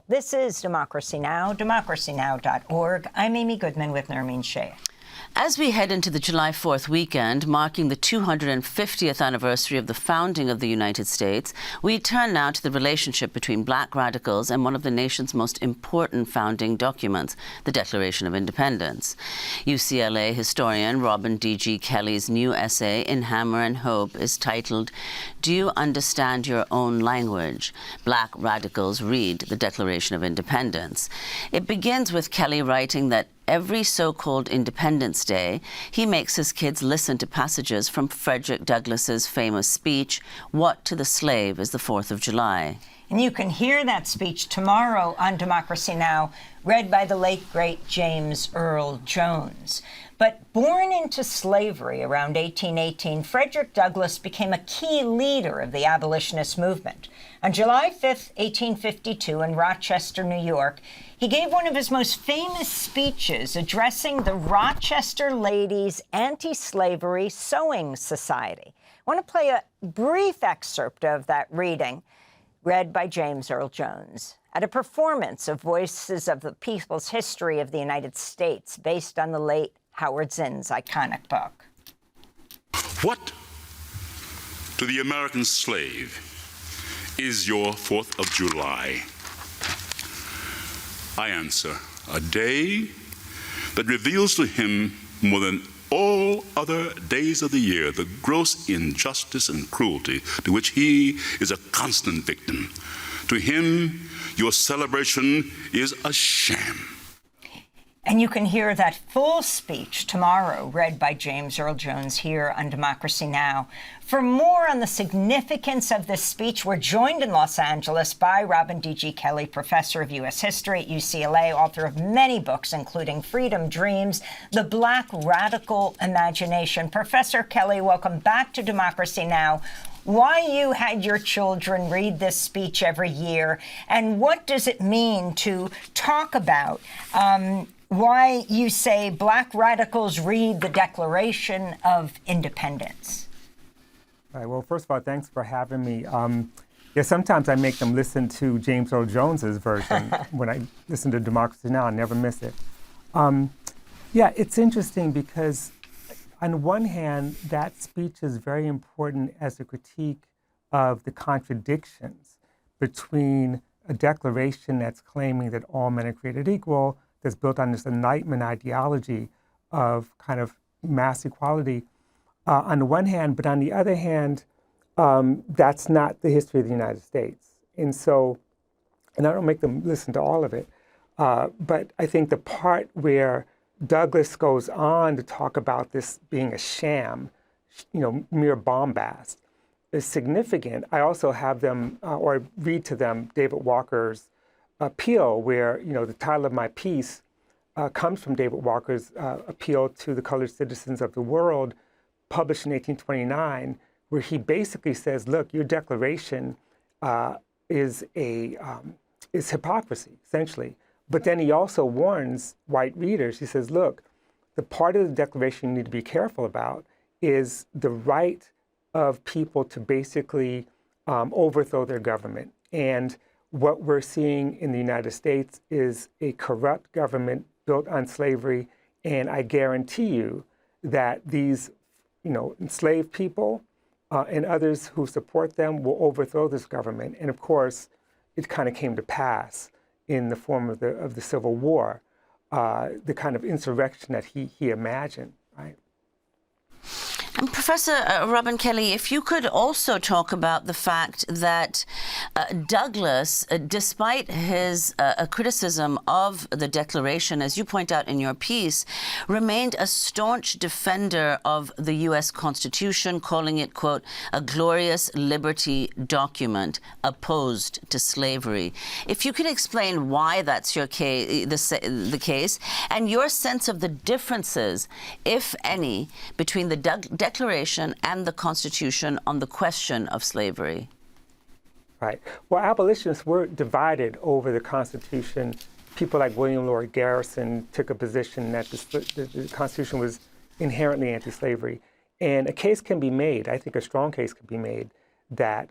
This is Democracy Now!, democracynow.org. I'm Amy Goodman with Nermeen Sheikh. As we head into the July 4th weekend, marking the 250th anniversary of the founding of the United States, we turn now to the relationship between black radicals and one of the nation's most important founding documents, the Declaration of Independence. UCLA historian Robin D.G. Kelley's new essay in Hammer and Hope is titled, "Do You Understand Your Own Language? Black Radicals Read the Declaration of Independence." It begins with Kelley writing that every so-called Independence Day, he makes his kids listen to passages from Frederick Douglass's famous speech, "What to the Slave is the 4th of July." And you can hear that speech tomorrow on Democracy Now!, read by the late, great James Earl Jones. But born into slavery around 1818, Frederick Douglass became a key leader of the abolitionist movement. On July 5th, 1852, in Rochester, New York, he gave one of his most famous speeches addressing the Rochester Ladies' Anti-Slavery Sewing Society. I want to play a brief excerpt of that reading, read by James Earl Jones, at a performance of Voices of the People's History of the United States, based on the late Howard Zinn's iconic book. What to the American slave is your 4th of July? I answer, a day that reveals to him more than all other days of the year the gross injustice and cruelty to which he is a constant victim. To him, your celebration is a sham. And you can hear that full speech tomorrow, read by James Earl Jones here on Democracy Now! For more on the significance of this speech, we're joined in Los Angeles by Robin D.G. Kelley, professor of U.S. history at UCLA, author of many books, including Freedom Dreams, The Black Radical Imagination. Professor Kelley, welcome back to Democracy Now! Why you had your children read this speech every year, and what does it mean to talk about why you say black radicals read the Declaration of Independence? All right, well, first of all, thanks for having me. Sometimes I make them listen to James Earl Jones's version. When I listen to Democracy Now!, I never miss it. It's interesting because on one hand, that speech is very important as a critique of the contradictions between a declaration that's claiming that all men are created equal, that's built on this Enlightenment ideology of kind of mass equality on the one hand, but on the other hand, that's not the history of the United States. And I don't make them listen to all of it, but I think the part where Douglass goes on to talk about this being a sham, mere bombast, is significant. I also have them, or read to them, David Walker's appeal, where, the title of my piece comes from David Walker's appeal to the colored citizens of the world, published in 1829, where he basically says, look, your declaration is hypocrisy, essentially. But then he also warns white readers. He says, look, the part of the Declaration you need to be careful about is the right of people to basically overthrow their government. And what we're seeing in the United States is a corrupt government built on slavery. And I guarantee you that these, enslaved people and others who support them will overthrow this government. And of course, it kind of came to pass in the form of the Civil War, the kind of insurrection that he imagined, right? And Professor Robin Kelley, if you could also talk about the fact that Douglass, despite his criticism of the Declaration, as you point out in your piece, remained a staunch defender of the U.S. Constitution, calling it, quote, a glorious liberty document opposed to slavery. If you could explain why that's the case, and your sense of the differences, if any, between the Declaration and the Constitution on the question of slavery. Right. Well, abolitionists were divided over the Constitution. People like William Lloyd Garrison took a position that the Constitution was inherently anti-slavery. And a case can be made, I think a strong case can be made, that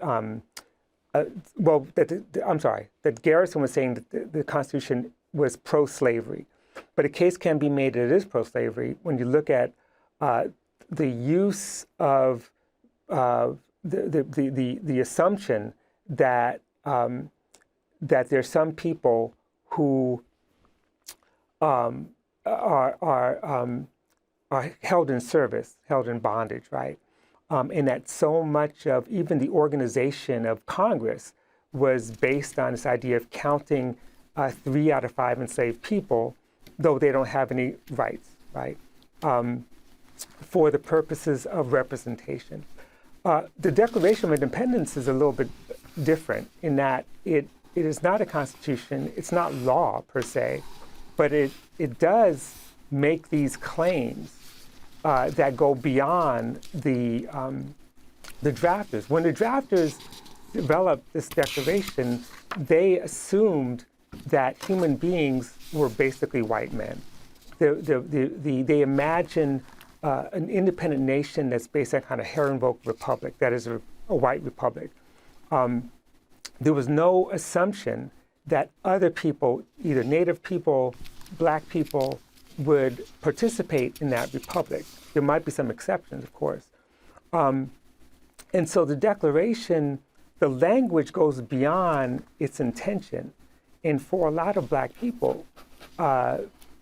that Garrison was saying that the Constitution was pro-slavery. But a case can be made that it is pro-slavery when you look at the use of the assumption that that there's some people who are held in service, held in bondage, right? And that so much of even the organization of Congress was based on this idea of counting 3 out of 5 enslaved people, though they don't have any rights, right? For the purposes of representation. The Declaration of Independence is a little bit different in that it is not a constitution, it's not law per se, but it does make these claims that go beyond the drafters. When the drafters developed this declaration, they assumed that human beings were basically white men. They imagined an independent nation that's based on kind of Herrenvolk republic, that is a white republic. There was no assumption that other people, either Native people, Black people, would participate in that republic. There might be some exceptions, of course. And so the Declaration, the language goes beyond its intention. And for a lot of Black people,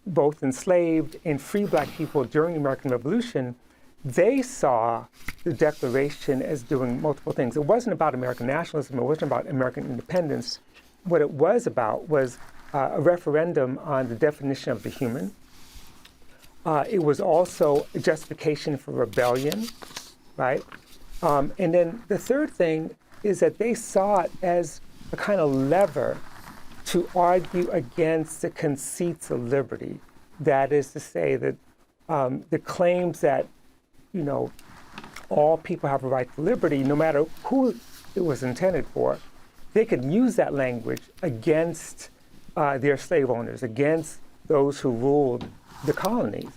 both enslaved and free Black people during the American Revolution, they saw the Declaration as doing multiple things. It wasn't about American nationalism, it wasn't about American independence. What it was about was a referendum on the definition of the human. It was also a justification for rebellion, right? And then the third thing is that they saw it as a kind of lever to argue against the conceits of liberty. That is to say that the claims that, all people have a right to liberty, no matter who it was intended for, they could use that language against their slave owners, against those who ruled the colonies,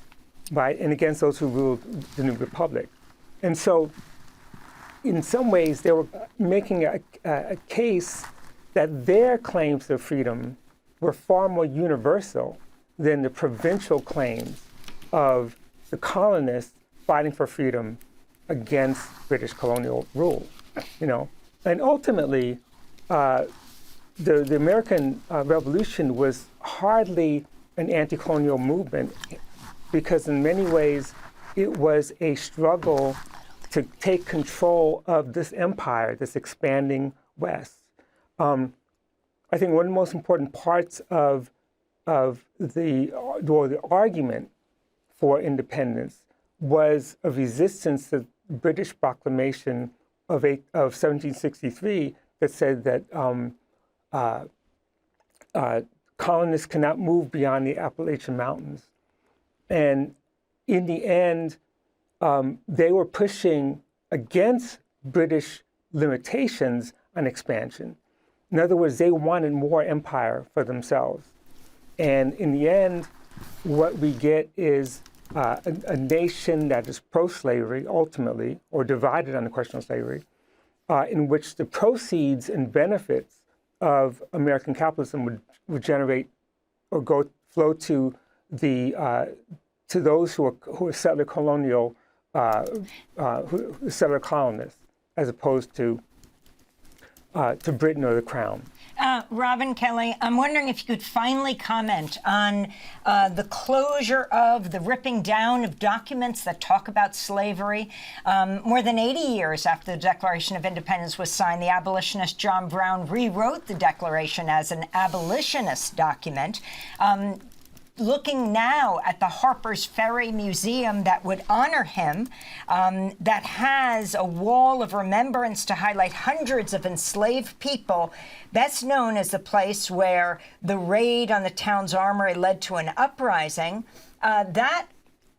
right, and against those who ruled the new republic. And so, in some ways, they were making a case that their claims to freedom were far more universal than the provincial claims of the colonists fighting for freedom against British colonial rule, And ultimately, the American Revolution was hardly an anti-colonial movement because in many ways it was a struggle to take control of this empire, this expanding West. I think one of the most important parts of the argument for independence was a resistance to the British proclamation of 1763 that said that colonists cannot move beyond the Appalachian Mountains. And in the end, they were pushing against British limitations on expansion. In other words, they wanted more empire for themselves. And in the end, what we get is a nation that is pro-slavery, ultimately, or divided on the question of slavery, in which the proceeds and benefits of American capitalism would generate or flow to those who are settler colonial, settler colonists, as opposed to Britain or the Crown. Robin Kelley, I'm wondering if you could finally comment on the closure of the ripping down of documents that talk about slavery. More than 80 years after the Declaration of Independence was signed, the abolitionist John Brown rewrote the Declaration as an abolitionist document. Looking now at the Harper's Ferry Museum that would honor him, that has a wall of remembrance to highlight hundreds of enslaved people, best known as the place where the raid on the town's armory led to an uprising, that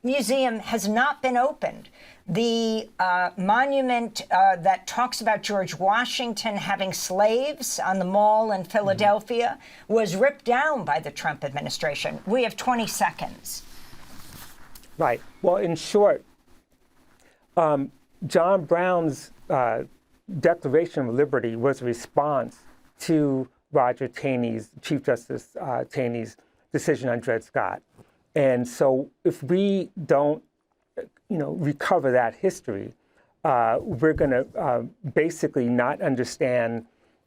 museum has not been opened. The monument that talks about George Washington having slaves on the Mall in Philadelphia was ripped down by the Trump administration. We have 20 seconds. Right. Well, in short, John Brown's Declaration of Liberty was a response to Chief Justice Taney's decision on Dred Scott. And so if we don't, recover that history, we're going to basically not understand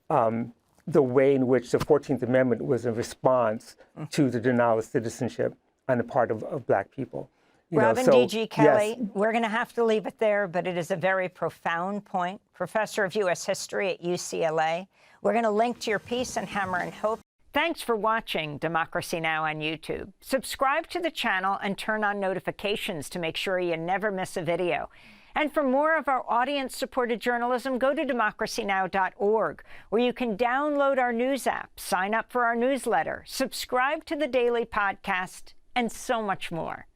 the way in which the 14th Amendment was a response to the denial of citizenship on the part of Black people. Robin D.G. Kelley, yes. We're going to have to leave it there, but it is a very profound point. Professor of U.S. History at UCLA. We're going to link to your piece in Hammer and Hope. Thanks for watching Democracy Now! On YouTube. Subscribe to the channel and turn on notifications to make sure you never miss a video. And for more of our audience-supported journalism, go to democracynow.org, where you can download our news app, sign up for our newsletter, subscribe to the daily podcast, and so much more.